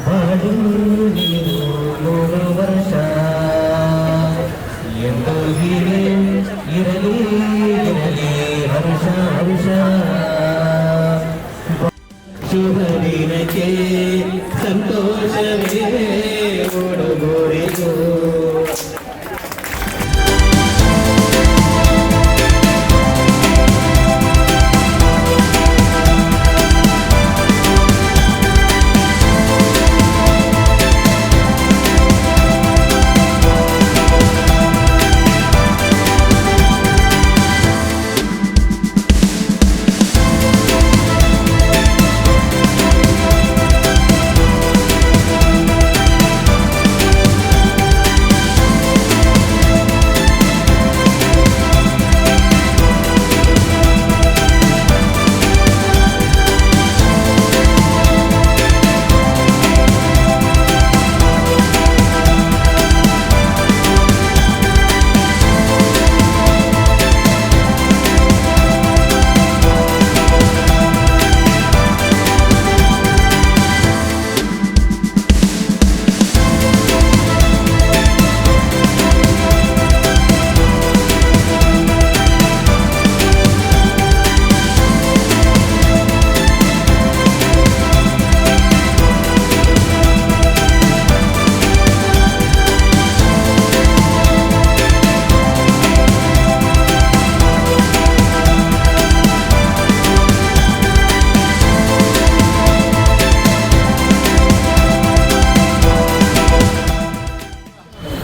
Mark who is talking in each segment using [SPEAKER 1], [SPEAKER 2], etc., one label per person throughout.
[SPEAKER 1] ಬಾಡು ನೀರು 100 ವರ್ಷ ಎಂದು ಹೀಗೆ ಇರಲಿ ಇರಲಿ ಹರ್ಷ ಹರ್ಷ ಶುಭ ದಿನಕ್ಕೆ ಸಂತೋಷವೇ ಉಡುಗೊರೆಯೋ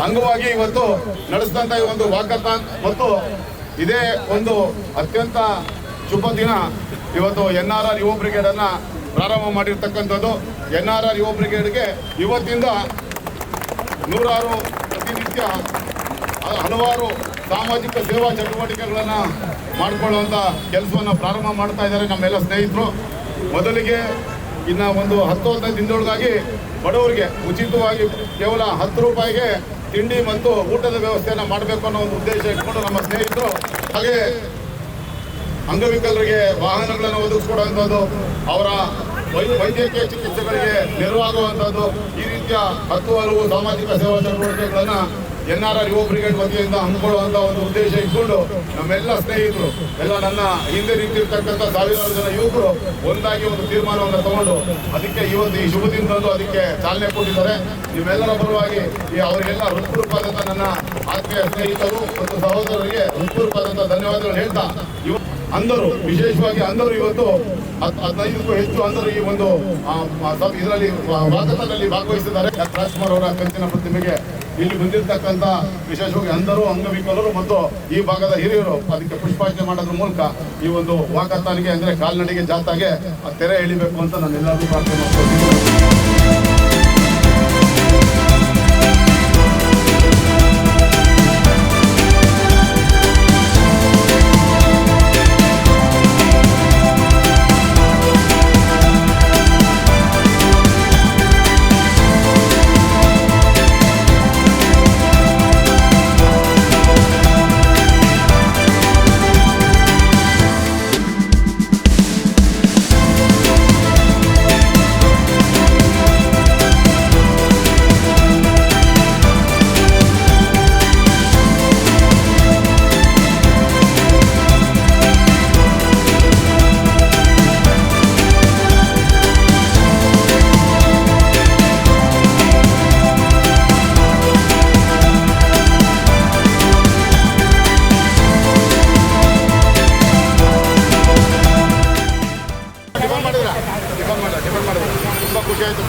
[SPEAKER 2] ಅಂಗವಾಗಿ ಇವತ್ತು ನಡೆಸಿದಂತ ಈ ಒಂದು ವಾಕಥಾನ್ ಮತ್ತು ಇದೇ ಒಂದು ಅತ್ಯಂತ ಶುಭ ದಿನ. ಇವತ್ತು NRR ಯುವ ಬ್ರಿಗೇಡ್ ಅನ್ನ ಪ್ರಾರಂಭ ಮಾಡಿರ್ತಕ್ಕಂಥದ್ದು. NRR ಯುವ ಬ್ರಿಗೇಡ್ಗೆ ಇವತ್ತಿಂದ ನೂರಾರು ಪ್ರತಿನಿತ್ಯ ಹಲವಾರು ಸಾಮಾಜಿಕ ಸೇವಾ ಚಟುವಟಿಕೆಗಳನ್ನ ಮಾಡಿಕೊಳ್ಳುವಂತ ಕೆಲಸವನ್ನ ಪ್ರಾರಂಭ ಮಾಡ್ತಾ ಇದ್ದಾರೆ ನಮ್ಮೆಲ್ಲ ಸ್ನೇಹಿತರು. ಮೊದಲಿಗೆ ಇನ್ನ ಒಂದು 10-15 ದಿನದೊಳಗಾಗಿ ಬಡವರಿಗೆ ಉಚಿತವಾಗಿ ಕೇವಲ 10 ರೂಪಾಯಿಗೆ ತಿಂಡಿ ಮತ್ತು ಊಟದ ವ್ಯವಸ್ಥೆಯನ್ನು ಮಾಡಬೇಕು ಅನ್ನೋ ಒಂದು ಉದ್ದೇಶ ಇಟ್ಕೊಂಡು ನಮ್ಮ ಸ್ನೇಹಿತರು, ಹಾಗೆ ಅಂಗವಿಕಲರಿಗೆ ವಾಹನಗಳನ್ನು ಒದಗಿಸ್ಕೊಡುವಂಥದ್ದು, ಅವರ ವೈದ್ಯಕೀಯ ಚಿಕಿತ್ಸೆಗಳಿಗೆ ನೆರವಾಗುವಂಥದ್ದು, ಈ ರೀತಿಯ 10 ಹಲವು ಸಾಮಾಜಿಕ ಸೇವಾ ಚಟುವಟಿಕೆಗಳನ್ನು NRR ಯುವ ಬ್ರಿಗೇಡ್ ವತಿಯಿಂದ ಹಮ್ಮಿಕೊಳ್ಳುವಂಥ ಒಂದು ಉದ್ದೇಶ ಇಟ್ಕೊಂಡು ನಮ್ಮೆಲ್ಲ ಸ್ನೇಹಿತರು, ಎಲ್ಲ ನನ್ನ ಹಿಂದೆ ನಿಂತಿರ್ತಕ್ಕಂಥ ಸಾವಿರಾರು ಜನ ಯುವಕರು ಒಂದಾಗಿ ಒಂದು ತೀರ್ಮಾನವನ್ನು ತಗೊಂಡು ಅದಕ್ಕೆ ಇವತ್ತು ಈ ಶುಭ ದಿನದಂದು ಅದಕ್ಕೆ ಚಾಲನೆ ಕೊಟ್ಟಿದ್ದಾರೆ. ನೀವೆಲ್ಲರ ಪರವಾಗಿ ಅವರಿಗೆಲ್ಲ ಹೃತ್ಪೂರ್ವಕವಾದಂಥ ನನ್ನ ಆತ್ಮೀಯ ಸ್ನೇಹಿತರು ಮತ್ತು ಸಹೋದರರಿಗೆ ಹೃತ್ಪೂರ್ವಕವಾದಂಥ ಧನ್ಯವಾದಗಳು ಹೇಳ್ತಾ, ಅಂದರು ವಿಶೇಷವಾಗಿ ಅಂದರು ಇವತ್ತು 15ಕ್ಕೂ ಹೆಚ್ಚು ಅಂದರು ಈ ಒಂದು ಇದರಲ್ಲಿ ವಾಕಥಾನ್ನಲ್ಲಿ ಭಾಗವಹಿಸಿದ್ದಾರೆ. ರಾಜ್ಕುಮಾರ್ ಅವರ ಕಂಚಿನ ಪ್ರತಿಮೆಗೆ ಇಲ್ಲಿ ಬಂದಿರತಕ್ಕಂಥ ವಿಶೇಷವಾಗಿ ಅಂಧರು, ಅಂಗವಿಕಲರು ಮತ್ತು ಈ ಭಾಗದ ಹಿರಿಯರು ಅದಕ್ಕೆ ಪುಷ್ಪಾರ್ಚನೆ ಮಾಡೋದ್ರ ಮೂಲಕ ಈ ಒಂದು ವಾಕಥಾನ್ಗೆ ಅಂದ್ರೆ ಕಾಲ್ನಡಿಗೆ ಜಾಥಾಗೆ ತೆರೆ ಎಳಿಬೇಕು ಅಂತ ನಾನು ಎಲ್ಲರಿಗೂ ಪ್ರಾರ್ಥನೆ ಮಾಡ್ತೀನಿ. ಡಿಪೆಂಡ್ ಮಾಡಿದ್ರೆ ತುಂಬ ಖುಷಿ ಆಯ್ತು.